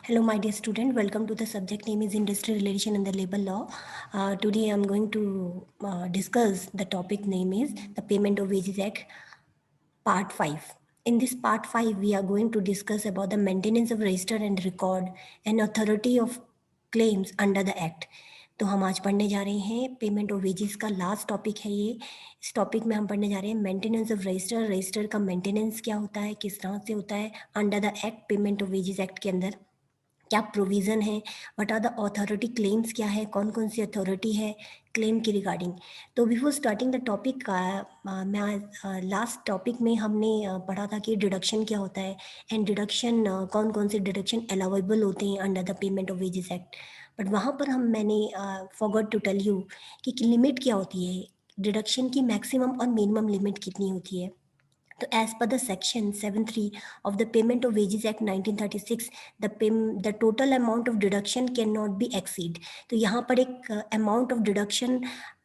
Hello, my dear student. Welcome to the subject name is Industry Relation and the Labor Law. Today, I'm going to discuss the topic name is the Payment of Wages Act, Part 5. In this Part 5, we are going to discuss about the maintenance of register and record and authority of claims under the Act. तो हम आज पढ़ने जा रहे हैं payment of wages का last topic है ये। इस टॉपिक में हम पढ़ने जा रहे हैं मेंटेनेंस ऑफ रजिस्टर। रजिस्टर का मेंटेनेंस क्या होता है, किस तरह से होता है under the act, payment of wages act के अंदर क्या प्रोविज़न है, what are the authority claims, क्या है, कौन कौन सी अथॉरिटी है क्लेम की रिगार्डिंग। तो बिफोर स्टार्टिंग द टॉपिक मैं लास्ट टॉपिक में हमने पढ़ा था कि डिडक्शन क्या होता है एंड डिडक्शन कौन कौन से डिडक्शन अलाउेबल होते हैं under the payment of wages act. But वहाँ पर मैंने फॉरगॉट टू टेल यू कि लिमिट क्या होती है, डिडक्शन की मैक्सिमम और मिनिमम लिमिट कितनी होती है। तो as per the section 7(3) of the Payment of Wages Act 1936, the total amount of deduction cannot be exceed। तो यहाँ पर एक amount of deduction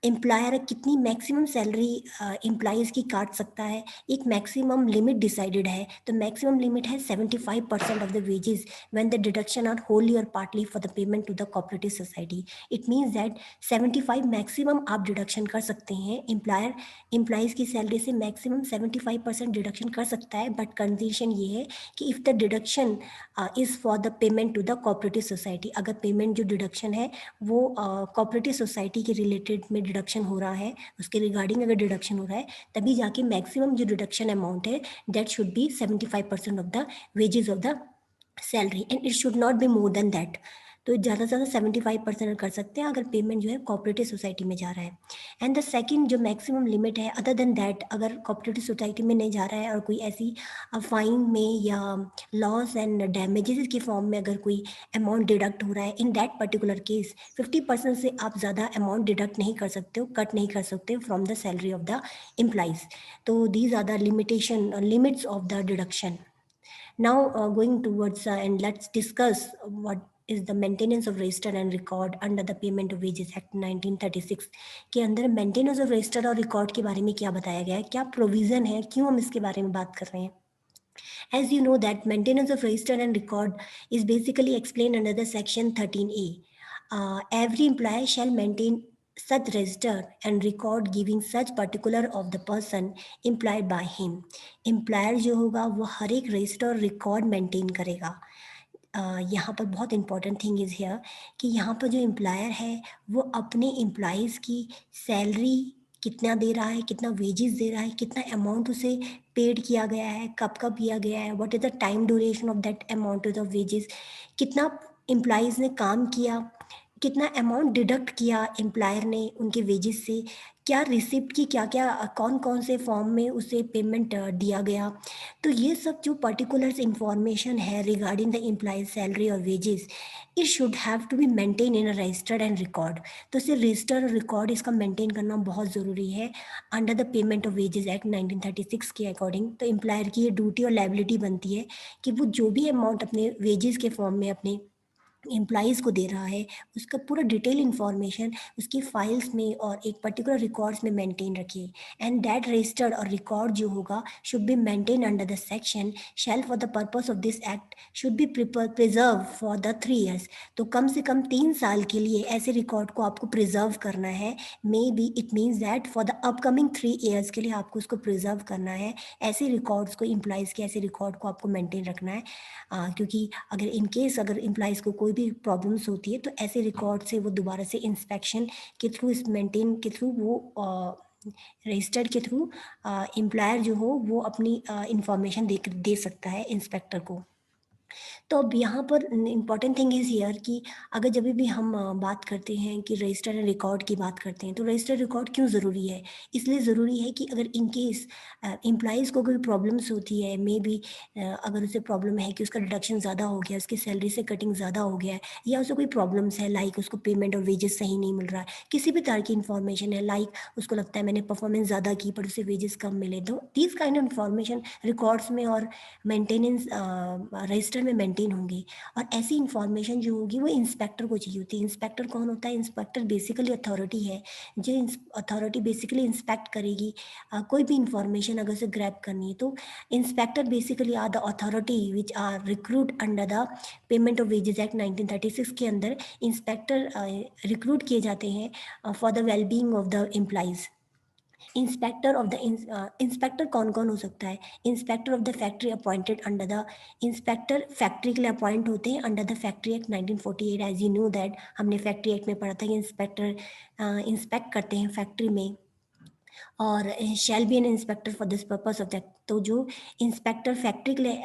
एम्प्लॉयर कितनी मैक्सिमम सैलरी एम्प्लॉइज़ की काट सकता है, एक मैक्सिमम लिमिट डिसाइडेड है। तो मैक्सिमम लिमिट है 75% of the wages when the deduction are wholly और partly for the payment to the cooperative society. It means that 75 maximum आप डिडक्शन कर सकते हैं। एम्प्लॉयर एम्प्लॉइज़ की सैलरी से मैक्सिमम 75% डिडक्शन कर सकता है, बट कंडीशन ये है कि if the deduction is for the payment to the cooperative society, अगर पेमेंट जो डिडक्शन है वो कोऑपरेटिव सोसाइटी के रिलेटेड में डिडक्शन हो रहा है, उसके रिगार्डिंग अगर डिडक्शन हो रहा है, तभी जाके मैक्सिमम जो डिडक्शन अमाउंट है that should be 75% of the wages of the salary and it should not be more than that. तो ज़्यादा से ज़्यादा 75% कर सकते हैं अगर पेमेंट जो है कोऑपरेटिव सोसाइटी में जा रहा है। एंड द सेकंड जो मैक्सिमम लिमिट है, अदर देन दैट अगर कोऑपरेटिव सोसाइटी में नहीं जा रहा है और कोई ऐसी फाइन में या लॉस एंड डैमेजेस की फॉर्म में अगर कोई अमाउंट डिडक्ट हो रहा है, इन दैट पर्टिकुलर केस 50% से आप ज़्यादा अमाउंट डिडक्ट नहीं कर सकते हो, कट नहीं कर सकते हो from the salary of the employees. तो these are the limitation limits of the deduction. Now, going towards and let's discuss what is the maintenance of register and record under the Payment of Wages Act 1936 के अंदर maintenance of register और record के बारे में क्या बताया गया है, क्या प्रोविज़न है, क्यों हम इसके बारे में बात कर रहे हैं। As you know that maintenance of register and record is basically explained under the section 13A. Every employee shall maintain such register and record giving such particular of the person employed by him। Employer जो होगा वो हर एक register और record maintain करेगा। यहाँ पर बहुत important thing is here कि यहाँ पर जो एम्प्लॉयर है वो अपने एम्प्लॉइज़ की सैलरी कितना दे रहा है, कितना वेजेस दे रहा है, कितना अमाउंट उसे पेड किया गया है, कब कब किया गया है, what is the time duration of that amount of wages, कितना एम्प्लॉइज़ ने काम किया, कितना अमाउंट डिडक्ट किया एम्प्लॉयर ने उनके वेजेस से, क्या रिसिप्ट की क्या क्या कौन कौन से फॉर्म में उसे पेमेंट दिया गया। तो ये सब जो पर्टिकुलर्स इंफॉर्मेशन है रिगार्डिंग द एम्प्लॉइज सैलरी और wages, it should have to be maintain in a registered and record. तो इसे रजिस्टर और रिकॉर्ड इसका मेंटेन करना बहुत ज़रूरी है under the payment of wages act 1936 के अकॉर्डिंग। तो एम्प्लॉयर की ये ड्यूटी और लायबिलिटी बनती है कि वो जो भी अमाउंट अपने वेजेस के फॉर्म में अपने एम्प्लॉइज़ को दे रहा है उसका पूरा डिटेल इन्फॉर्मेशन उसकी फाइल्स में और एक पर्टिकुलर रिकॉर्ड्स में मेंटेन रखिए। एंड दैट रजिस्टर्ड और रिकॉर्ड जो होगा should be maintain under the section shall for the purpose of this act should be preserve for the 3 years। तो कम से कम 3 साल के लिए ऐसे रिकॉर्ड को आपको प्रिजर्व करना है। May be it means that for the upcoming 3 years के लिए आपको उसको प्रिजर्व करना है। ऐसे रिकॉर्ड्स को एम्प्लॉइज़ के ऐसे रिकॉर्ड को आपको मेंटेन रखना है। क्योंकि अगर इन केस अगर एम्प्लॉइज़ को कोई भी प्रॉब्लम्स होती है तो ऐसे रिकॉर्ड से वो दोबारा से इंस्पेक्शन के थ्रू इस मेंटेन के थ्रू वो रजिस्टर्ड के थ्रू एम्प्लॉयर जो हो वो अपनी इंफॉर्मेशन दे सकता है इंस्पेक्टर को। तो अब यहाँ पर इम्पॉर्टेंट थिंग इज़ हियर कि अगर जब भी हम बात करते हैं कि रजिस्टर एंड रिकॉर्ड की बात करते हैं तो रजिस्टर रिकॉर्ड क्यों ज़रूरी है। इसलिए ज़रूरी है कि अगर इन केस एम्प्लॉइज़ को कोई प्रॉब्लम्स होती है, मे बी अगर उसे प्रॉब्लम है कि उसका डिडक्शन ज़्यादा हो गया, उसकी सैलरी से कटिंग ज़्यादा हो गया है, या उसे कोई प्रॉब्लम्स है लाइक उसको पेमेंट और वेजेस सही नहीं मिल रहा है, किसी भी तरह की इन्फॉर्मेशन है लाइक उसको लगता है मैंने परफॉर्मेंस ज़्यादा की पर उसे वेजेस कम मिले, तो this kind of information records में और मेंटेनेंस रजिस्टर रजिस्टर में मेंटेन होंगे, और ऐसी इंफॉर्मेशन जो होगी वो इंस्पेक्टर को चाहिए होती है। इंस्पेक्टर कौन होता है? इंस्पेक्टर बेसिकली अथॉरिटी है, जो अथॉरिटी बेसिकली इंस्पेक्ट करेगी कोई भी इंफॉर्मेशन अगर से ग्रैब करनी है। तो inspector basically are the authority which are recruit under the payment of wages act 1936 के अंदर इंस्पेक्टर रिक्रूट किए जाते हैं for the wellbeing of the employees. Inspector of the inspector कौन कौन हो सकता है? Inspector of the factory appointed under the inspector factory के लिए अपॉइंट होते हैं under the factory act 1948। As you know that हमने फैक्ट्री एक्ट में पढ़ा था कि इंस्पेक्टर इंस्पेक्ट करते हैं फैक्ट्री में, और shall be an inspector for this purpose of that. तो जो इंस्पेक्टर फैक्ट्री के लिए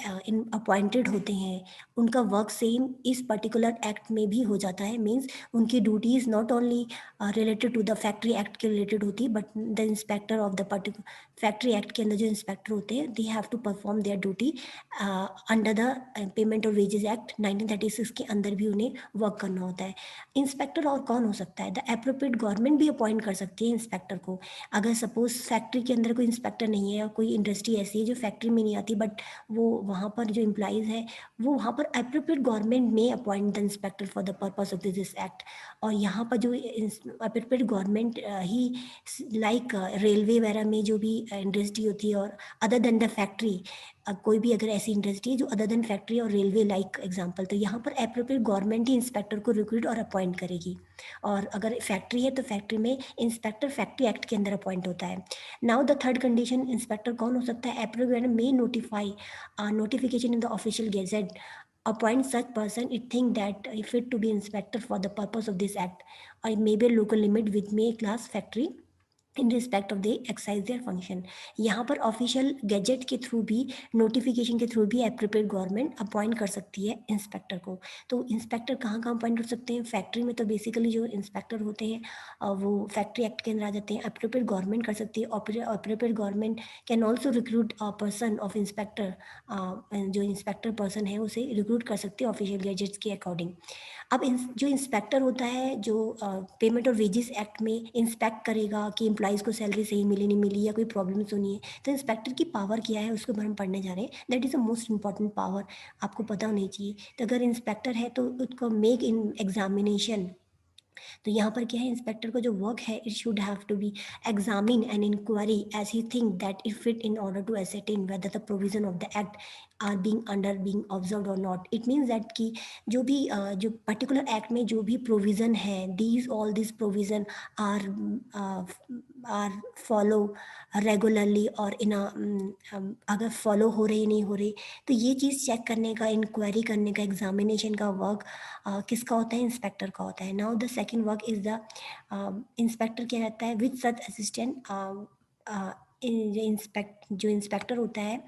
अपॉइंटेड होते हैं उनका वर्क सेम इस पर्टिकुलर एक्ट में भी हो जाता है। मीन्स उनकी duties not only related to the factory act के रिलेटेड होती है, but the inspector of the particular factory act के अंदर जो इंस्पेक्टर होते हैं they have to perform their duty under the payment of wages act 1936 के अंदर भी उन्हें वर्क करना होता है। इंस्पेक्टर और कौन हो सकता है? द एप्रोप्रिएट गवर्नमेंट भी अपॉइंट कर सकती है इंस्पेक्टर को। अगर सपोज फैक्ट्री के अंदर कोई इंस्पेक्टर नहीं है या कोई इंडस्ट्री ऐसी है जो फैक्ट्री में नहीं आती, बट वो वहाँ पर जो एम्प्लॉइज़ है वो वहाँ पर एप्रोप्रिएट गवर्नमेंट में appoint the inspector for the purpose of this act. और यहाँ पर जो एप्रोप्रिएट गवर्नमेंट ही लाइक रेलवे वगैरह में जो भी इंडस्ट्री होती है और अदर देन द फैक्ट्री, कोई भी अगर ऐसी इंडस्ट्री है जो अदर देन फैक्ट्री और रेलवे लाइक एग्जांपल, तो यहाँ पर एप्रोप्रिएट गवर्नमेंट ही इंस्पेक्टर को रिक्रूट और अपॉइंट करेगी। और अगर फैक्ट्री है तो फैक्ट्री में इंस्पेक्टर फैक्ट्री एक्ट के अंदर अपॉइंट होता है। Now the third condition, inspector कौन हो सकता है? Appropriate may notify notification in the official gazette appoint such person it think that fit to be inspector for the purpose of this act, or maybe a local limit with may class factory in respect of they excise their function. यहाँ पर official gazette के through भी, notification के through भी appropriate government appoint कर सकती है inspector को। तो इंस्पेक्टर कहाँ कहाँ अपॉइंट कर सकते हैं? फैक्ट्री में तो बेसिकली जो इंस्पेक्टर होते हैं वो फैक्ट्री एक्ट के अंदर आ जाते हैं। एप्रोप्रिएट गवर्नमेंट कर सकती है। Appropriate government can also recruit a person of inspector, जो इंस्पेक्टर पर्सन है उसे रिक्रूट कर सकती है ऑफिशियल गैजेट्स के अकॉर्डिंग। अब जो इंस्पेक्टर होता है जो पेमेंट और वेजेस एक्ट में इंस्पेक्ट करेगा कि एम्प्लॉइज़ को सैलरी सही मिली नहीं मिली या कोई प्रॉब्लम सुनी है, तो इंस्पेक्टर की पावर क्या है उसके बारे में पढ़ने जा रहे हैं। That is the most important power, आपको पता होनी चाहिए। तो अगर इंस्पेक्टर है तो उसको मेक इन एग्जामिनेशन, तो यहाँ पर क्या है, इंस्पेक्टर का जो वर्क है it should have to be examine an inquiry as he think that it fit in order to ascertain whether the provision of the act are being observed और not. It means that कि जो भी जो particular act में जो भी provision है, these all this provision are are follow regularly और इन अगर फॉलो हो रहे नहीं हो रहे, तो ये चीज़ चेक करने का, इंक्वायरी करने का, एग्जामिनेशन का वर्क किसका होता है? इंस्पेक्टर का होता है। Now the second work is the inspector क्या रहता है विद सच असिस्टेंट। जो इंस्पेक्टर होता है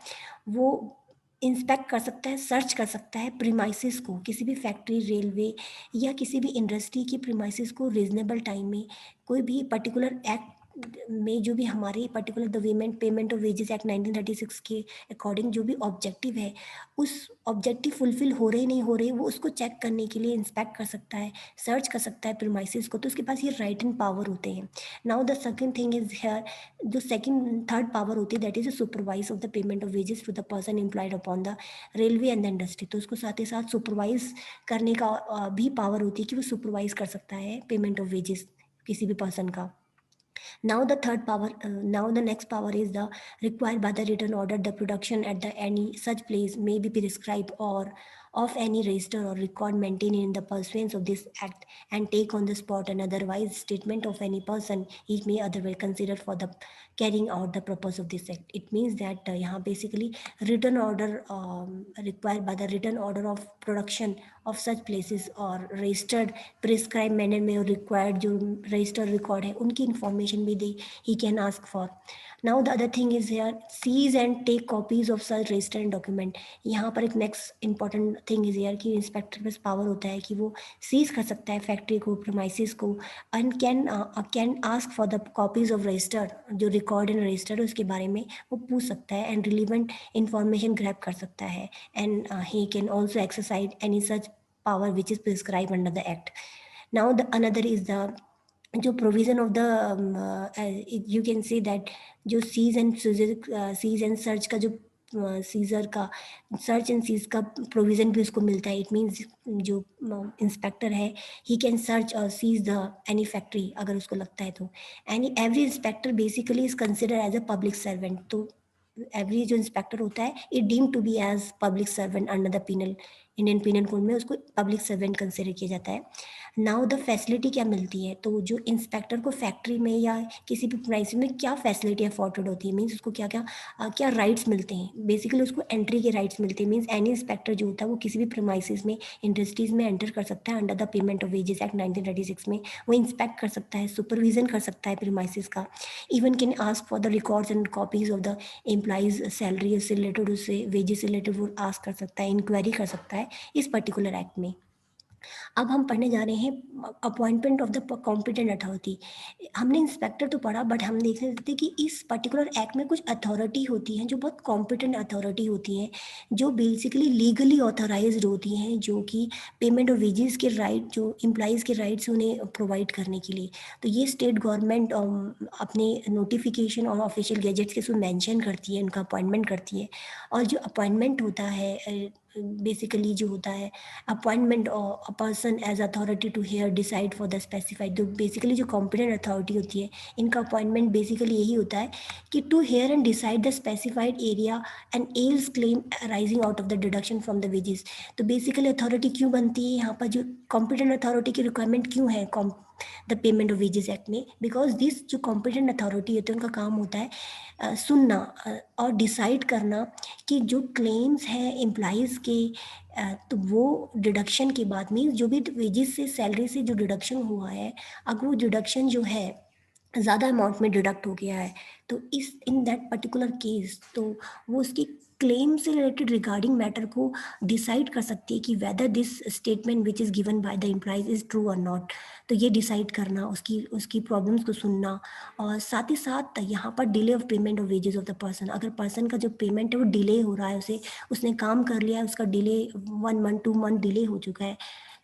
वो इंस्पेक्ट कर सकता है, सर्च कर सकता है प्रीमाइसिस को, किसी भी फैक्ट्री, रेलवे या किसी भी इंडस्ट्री की प्रीमाइसिस को रीजनेबल टाइम में, कोई भी पर्टिकुलर एक्ट में जो भी हमारे particular the payment of wages act 1936 के अकॉर्डिंग जो भी ऑब्जेक्टिव है, उस ऑब्जेक्टिव फुलफिल हो रहे नहीं हो रहे, वो उसको चेक करने के लिए इंस्पेक्ट कर सकता है, सर्च कर सकता है प्रीमाइसिस को। तो उसके पास ये राइट एंड पावर होते हैं। Now the second thing is here, जो सेकंड थर्ड पावर होती है that is supervise of the payment of wages to the person employed upon the railway and the industry. तो उसको साथ ही साथ सुपरवाइज करने का भी पावर होती है कि वो सुपरवाइज कर सकता है पेमेंट ऑफ वेजेस किसी भी पर्सन का। Now the third power, now the next power is the required by the written order. The production at the any such place may be prescribed or of any register or record maintained in the pursuance of this act and take on the spot and otherwise statement of any person it may otherwise consider for the carrying out the purpose of this act. It means that यहाँ basically written order required by the written order of production of such places or registered prescribed manner में required जो register record है उनकी information भी दे, he can ask for. Now the other thing is here, seize and take copies of such registered document. यहाँ पर एक next important thing is here कि inspector के पास पावर होता है कि वो सीज कर सकता है फैक्ट्री को, प्रीमाइसिस को, and can ask for the copies of register, जो रिकॉर्ड एंड रजिस्टर है उसके बारे में वो पूछ सकता है एंड रिलीवेंट इंफॉर्मेशन ग्रैब कर सकता है, and he can also exercise any such power which is prescribed under the act. Now the another is the जो provision of the you can say that जो सीज एंड सर्च का जो seizure का, search and seize का provision भी उसको मिलता है। इट मीन्स जो इंस्पेक्टर है, ही कैन सर्च और सीज द एनी फैक्ट्री अगर उसको लगता है तो। Any every inspector basically is consider as a public servant. तो एवरी जो इंस्पेक्टर होता है, it deem to be as public servant under the penal, Indian penal code में उसको पब्लिक सर्वेंट कंसिडर किया जाता है। नाउ द फैसिलिटी क्या मिलती है, तो जो इंस्पेक्टर को फैक्ट्री में या किसी भी प्राइस में क्या फैसिलिटी अफोर्डेड होती है, मीन्स उसको क्या क्या क्या राइट्स मिलते हैं। बेसिकली उसको एंट्री के राइट्स मिलते हैं। मीन्स एनी इंस्पेक्टर जो होता है वो किसी भी प्रीमाइसेस में, इंडस्ट्रीज में एंटर कर सकता है under the payment of wages act 1936 में। वो इंस्पेक्ट कर सकता है, सुपरविजन कर सकता है प्रीमाइसेस का, even can ask for the records and copies of the employees salary से रिलेटेड, उससे वेजेस से रिलेटेड वो आस्क कर सकता है, इंक्वायरी कर सकता है इस पर्टिकुलर एक्ट में। अब हम पढ़ने जा रहे हैं appointment of the competent authority. हमने इंस्पेक्टर तो पढ़ा, बट हम देख सकते हैं कि इस पर्टिकुलर एक्ट में कुछ अथॉरिटी होती हैं जो बहुत कॉम्पिटेंट अथॉरिटी होती हैं, जो बेसिकली लीगली ऑथराइज्ड होती हैं, जो कि पेमेंट ऑफ वेजेस के राइट, जो एम्प्लॉइज़ के राइट्स उन्हें प्रोवाइड करने के लिए। तो ये स्टेट गवर्नमेंट अपने नोटिफिकेशन और ऑफिशियल गैजेट्स के थ्रू मेंशन करती है, उनका अपॉइंटमेंट करती है। और जो अपॉइंटमेंट होता है बेसिकली जो होता है appointment a person as authority to hear decide for the specified, तो बेसिकली जो कॉम्पिटेंट अथॉरिटी होती है, इनका अपॉइंटमेंट बेसिकली यही होता है कि to hear and decide the specified area and else claim rising out of the deduction from the wages. तो बेसिकली अथॉरिटी क्यों बनती है यहाँ पर, जो कॉम्पिटेंट अथॉरिटी की रिक्वायरमेंट क्यों है the payment of wages act में, बिकॉज दिस जो कॉम्पिटेंट अथॉरिटी होती है उनका काम होता है सुनना और डिसाइड करना कि जो क्लेम्स हैं एम्प्लॉइज़ के, तो वो डिडक्शन के बाद मीन्स जो भी वेजेस से, सैलरी से जो डिडक्शन हुआ है, अगर वो डिडक्शन जो है ज़्यादा अमाउंट में डिडक्ट हो गया है, तो इस इन दैट पर्टिकुलर केस तो वो उसकी क्लेम से रिलेटेड रिगार्डिंग मैटर को डिसाइड कर सकती है कि whether this statement which is given by the employees is true और नॉट। तो ये डिसाइड करना, उसकी उसकी प्रॉब्लम्स को सुनना, और साथ ही साथ यहाँ पर delay of payment of wages of the person, अगर पर्सन का जो पेमेंट है वो डिले हो रहा है, उसे उसने काम कर लिया है, उसका डिले 1 मंथ 2 मंथ डिले हो चुका है,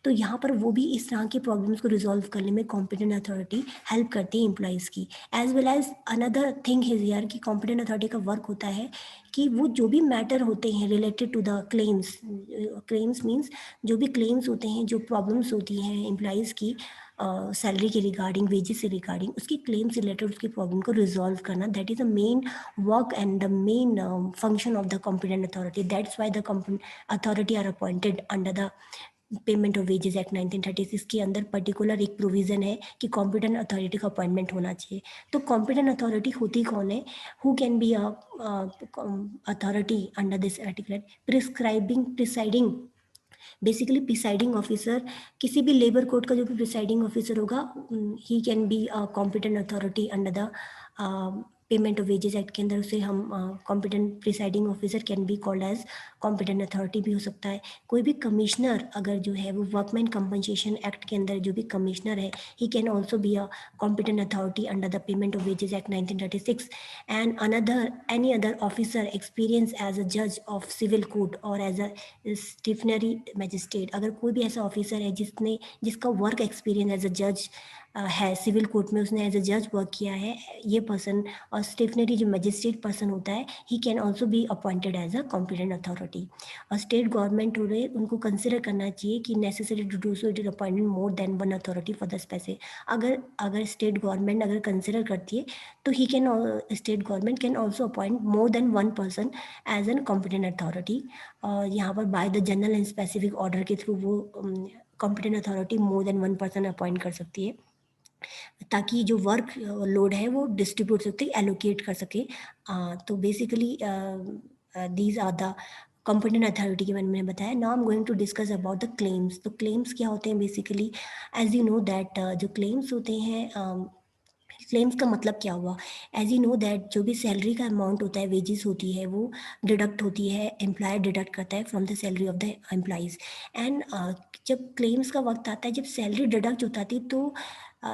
तो यहाँ पर वो भी इस तरह की प्रॉब्लम्स को रिजॉल्व करने में कॉम्पिटेंट अथॉरिटी हेल्प करती है एम्प्लॉइज़ की। As well as another thing is यार कि कॉम्पिटेंट अथॉरिटी का वर्क होता है कि वो जो भी मैटर होते हैं related to the claims, claims means जो भी क्लेम्स होते हैं, जो प्रॉब्लम्स होती हैं एम्प्लॉइज़ की सैलरी के रिगार्डिंग, वेजेस से रिगार्डिंग, उसकी क्लेम से रिलेटेड उसकी प्रॉब्लम को रिजॉल्व करना, that is the main work and the main function of the competent authority. That's why the authority are appointed under the payment of wages act 1936 के अंदर particular एक provision है कि competent authority का appointment होना चाहिए। तो कॉम्पिटेंट अथॉरिटी होती कौन है, who can be authority under this article, presiding, basically presiding officer, किसी भी लेबर कोर्ट का जो भी प्रिसाइडिंग ऑफिसर होगा, he can be competent authority under the payment of wages act के अंदर, उसे हम competent presiding officer can be called as competent authority भी हो सकता है। कोई भी कमिश्नर अगर जो है वो वर्कमैन कंपनसेशन एक्ट के अंदर जो भी कमिश्नर है, he can also be a competent authority under the payment of wages act 1936। And another any other officer experience as a जज ऑफ सिविल कोर्ट और एज अ स्टिफनरी मजिस्ट्रेट, अगर कोई भी ऐसा ऑफिसर है जिसका वर्क एक्सपीरियंस एज अ जज है, सिविल कोर्ट में उसने एज अ जज वर्क किया है, ये पर्सन, और स्टिफनरी जो मजिस्ट्रेट पर्सन होता है, he can also be appointed as a competent authority. और स्टेट गवर्नमेंट हो उनको कंसिडर करना चाहिए कि necessary to do so it is appointed more than one authority for the specific. अगर अगर स्टेट गवर्नमेंट अगर कंसिडर करती है तो he can, state government can also appoint more than one person as an competent authority. और यहाँ पर by the general and specific order के थ्रू वो competent authority more than one person appoint कर सकती है, ताकि जो वर्क लोड है वो डिस्ट्रीब्यूट सकते, एलोकेट कर सके। तो basically these are the competent authority के बारे में मैंने बताया। Now I am going to discuss about the claims. तो क्लेम्स क्या होते हैं basically, as you know that जो क्लेम्स होते हैं, क्लेम्स का मतलब क्या हुआ, एज यू नो दैट जो भी सैलरी का अमाउंट होता है, वेजेस होती है, वो डिडक्ट होती है, एम्प्लॉयर डिडक्ट करता है from the salary of the employees. And जब क्लेम्स का वक्त आता है, जब सैलरी डिडक्ट होता थी, तो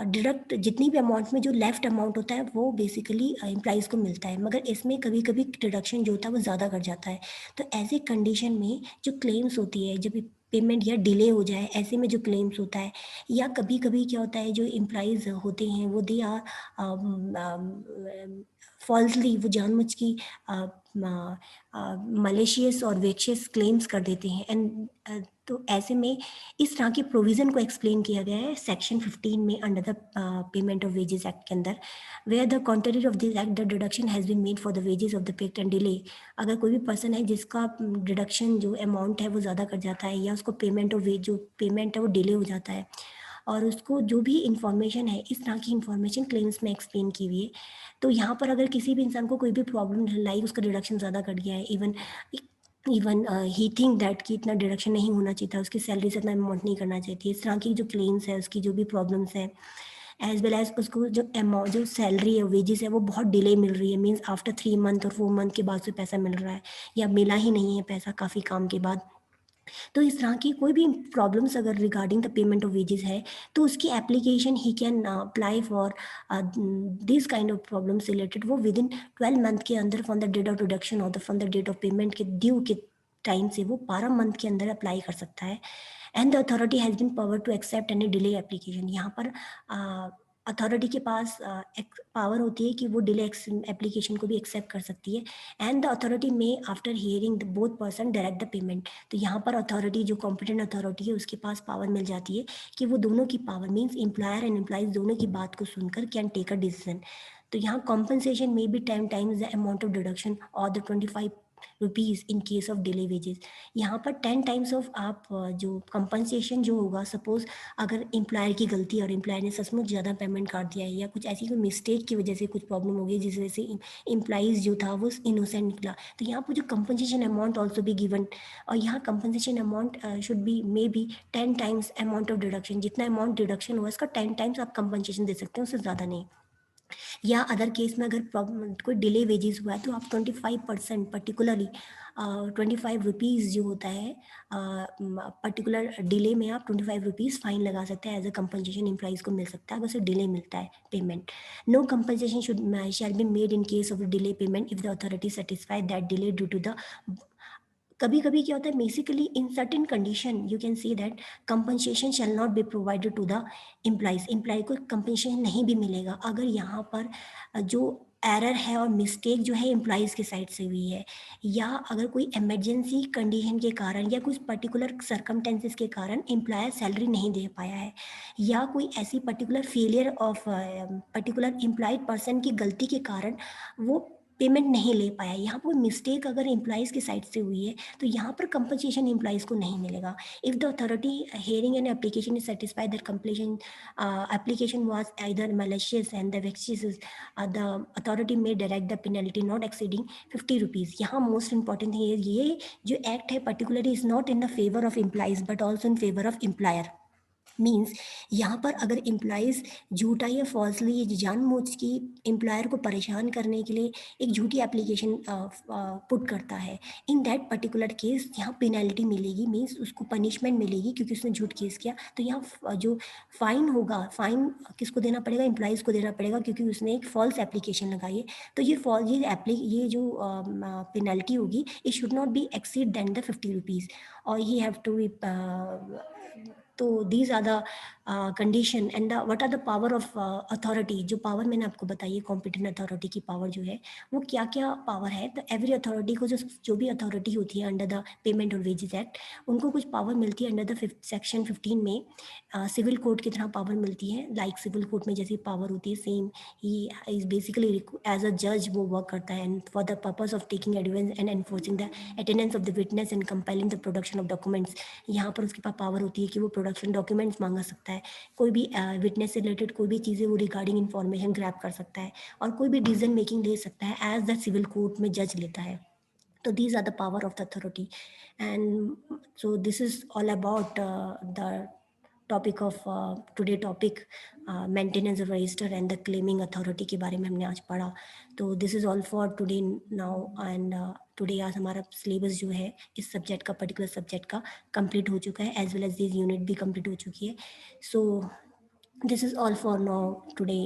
डिडक्ट जितनी भी अमाउंट में जो लेफ्ट अमाउंट होता है वो बेसिकली एम्प्लॉइज़ को मिलता है, मगर इसमें कभी कभी डिडक्शन जो होता है वो ज़्यादा कर जाता है। तो ऐसे कंडीशन में जो क्लेम्स होती है, जब पेमेंट या डिले हो जाए, ऐसे में जो क्लेम्स होता है, या कभी कभी क्या होता है, जो एम्प्लॉइज़ होते हैं वो दे आर फॉल्सली, वो जानबूझ की मलेशियस और वेक्शियस क्लेम्स कर देते हैं। एंड तो ऐसे में इस तरह की प्रोविज़न को एक्सप्लेन किया गया है सेक्शन 15 में under the payment of wages act के अंदर, where the contrary of this act the deduction has been made for the wages of the paid and delay. अगर कोई भी पर्सन है जिसका डिडक्शन जो अमाउंट है वो ज़्यादा कर जाता है, या उसको पेमेंट ऑफ वेज जो पेमेंट है वो डिले हो जाता है, और उसको जो भी इंफॉर्मेशन है इस तरह की इंफॉर्मेशन क्लेम्स में एक्सप्लेन की हुई है। तो यहाँ पर अगर किसी भी इंसान को कोई भी प्रॉब्लम लाइक उसका डिडक्शन ज़्यादा कट गया है, even even he think that कि इतना डिडक्शन नहीं होना चाहिए था, उसकी सैलरी से इतना अमाउंट नहीं करना चाहिए थी, इस तरह की जो क्लेम्स है, उसकी जो भी प्रॉब्लम्स है, एज वेल एज उसको जो अमाउंट जो सैलरी है वेजेस है वो बहुत डिले मिल रही है, मीन्स आफ्टर 3 मंथ और 4 मंथ के बाद से पैसा मिल रहा है, या मिला ही नहीं है पैसा काफ़ी काम के बाद। तो इस तरह की कोई भी प्रॉब्लम्स अगर regarding the payment of wages है, तो उसकी application he can apply for this kind of problems related, वो विद इन 12 मंथ के अंदर from the date of deduction और from the date of payment के ड्यू के टाइम से वो 12 मंथ के अंदर अप्लाई कर सकता है। And the authority has been power to accept any delay application. यहाँ पर अथॉरिटी के पास पावर होती है कि वो डिले एप्लीकेशन को भी एक्सेप्ट कर सकती है। एंड द अथॉरिटी में after hearing the both person direct the payment. तो यहाँ पर अथॉरिटी जो कॉम्पिटेंट अथॉरिटी है उसके पास पावर मिल जाती है कि वो दोनों की power means employer and employees दोनों की बात को सुनकर कैन टेक अ डिसीजन। तो यहाँ कॉम्पनसेशन में भी 10 times the amount of deduction और the 25 rupees in case of delay wages. यहाँ पर 10 टाइम्स ऑफ आप जो कंपनसेशन जो होगा, सपोज अगर एम्प्लॉयर की गलती और एम्प्लॉयर ने सचमुच ज़्यादा पेमेंट काट दिया है, या कुछ ऐसी कोई मिस्टेक की वजह से कुछ प्रॉब्लम हो गई जिस वजह से एम्प्लॉइज जो था वो इनोसेंट निकला, तो यहाँ पर जो कंपनसेशन अमाउंट ऑल्सो भी गिवन। और यहाँ compensation amount should be may be 10 times amount of deduction. जितना अमाउंट डिडक्शन हुआ इसका 10 टाइम्स आप कंपनसेशन दे सकते हैं, उससे ज़्यादा नहीं। या अदर केस में अगर कोई डिले वेजेस हुआ है तो आप 25% पर्टिकुलरली 25 रुपीज़ जो होता है पर्टिकुलर डिले में आप 25 रुपीज़ फाइन लगा सकते हैं एज अ कंपनसेशन एम्प्लॉइज़ को मिल सकता है अगर उसे डिले मिलता है payment. No compensation should shall be made in case of delay payment if the authority satisfy that delay due to the. कभी कभी क्या होता है basically in certain condition you can see that compensation shall not be provided to the employees. Employ को compensation नहीं भी मिलेगा अगर यहाँ पर जो एरर है और मिस्टेक जो है एम्प्लॉइज़ के साइड से हुई है, या अगर कोई इमरजेंसी कंडीशन के कारण या कुछ पर्टिकुलर सर्कमटेंसेस के कारण एम्प्लॉयर सैलरी नहीं दे पाया है, या कोई ऐसी particular failure of particular employed person की गलती के कारण वो पेमेंट नहीं ले पाया, यहाँ पर मिस्टेक अगर एम्प्लॉइज़ की साइड से हुई है तो यहाँ पर कंपनसेशन एम्प्लॉइज़ को नहीं मिलेगा। If the authority hearing an application is satisfied that completion application was either malicious and the vexatious, the authority may direct the penalty not exceeding 50 rupees। यहाँ मोस्ट इंपॉर्टेंट थिंग है ये जो act है particularly is not in the favour of employees but also in favour of employer. Means यहाँ पर अगर employees झूठा या फॉल्सली जानबूझ की एम्प्लॉयर को परेशान करने के लिए एक झूठी एप्लीकेशन पुट करता है, इन दैट पर्टिकुलर केस यहाँ पेनल्टी मिलेगी, मीन्स उसको पनिशमेंट मिलेगी क्योंकि उसने झूठ केस किया। तो यहाँ जो फाइन होगा, फाइन किसको देना पड़ेगा, एम्प्लॉइज़ को देना पड़ेगा क्योंकि उसने एक फॉल्स एप्लीकेशन लगाई है। तो ये जो पेनल्टी होगी it should not be exceed than the 50 rupees और ही हैव टू बी। तो these are the condition and what are the power of authority. जो पावर मैंने आपको बताई है कॉम्पिटेंट अथॉरिटी की पावर जो है वो क्या क्या पावर है। तो एवरी अथॉरिटी को जो भी अथॉरिटी होती है अंडर द पेमेंट और वेजेस एक्ट उनको कुछ पावर मिलती है अंडर द सेक्शन 15 में। सिविल कोर्ट की तरह पावर मिलती है, लाइक सिविल कोर्ट में जैसी पावर होती है सेम ही इज बेसिकली एज अ जज वो वर्क करता है and for the purpose of taking evidence and enforcing the attendance of the witness and compelling the production of documents. यहाँ पर उसके पास पावर होती है कि वो प्रोडक्शन डॉक्यूमेंट्स मांगा सकता है, कोई भी विटनेस से रिलेटेड कोई भी चीज़ें वो रिगार्डिंग इन्फॉर्मेशन ग्रैब कर सकता है और कोई भी डिसीजन मेकिंग ले सकता है एज द सिविल कोर्ट में जज लेता है। So these are the power of the authority, and so this is all about the topic of today topic maintenance of register and the claiming authority के बारे में हमने आज पढ़ा। तो this is all for today now and today आज हमारा syllabus जो है इस सब्जेक्ट का पर्टिकुलर सब्जेक्ट का कंप्लीट हो चुका है as well as this unit भी कंप्लीट हो चुकी है। So this is all for now today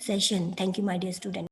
session. Thank you my dear student.